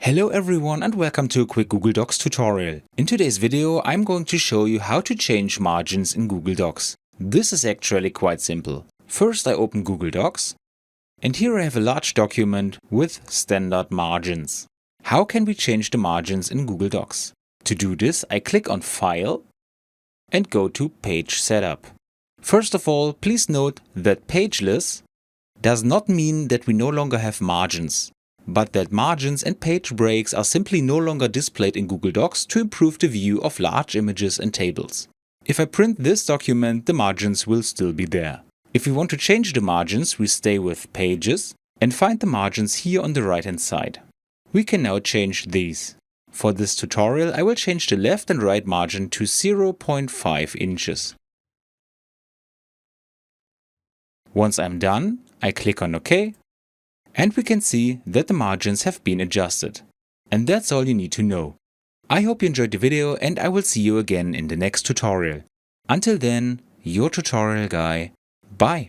Hello everyone and welcome to a quick Google Docs tutorial. In today's video I'm going to show you how to change margins in Google Docs. This is actually quite simple. First I open Google Docs and here I have a large document with standard margins. How can we change the margins in Google Docs? To do this I click on File and go to Page Setup. First of all, please note that pageless does not mean that we no longer have margins, but that margins and page breaks are simply no longer displayed in Google Docs to improve the view of large images and tables. If I print this document, the margins will still be there. If we want to change the margins, we stay with Pages and find the margins here on the right hand side. We can now change these. For this tutorial, I will change the left and right margin to 0.5 inches. Once I'm done, I click on OK. And we can see that the margins have been adjusted. And that's all you need to know. I hope you enjoyed the video and I will see you again in the next tutorial. Until then, your tutorial guy. Bye!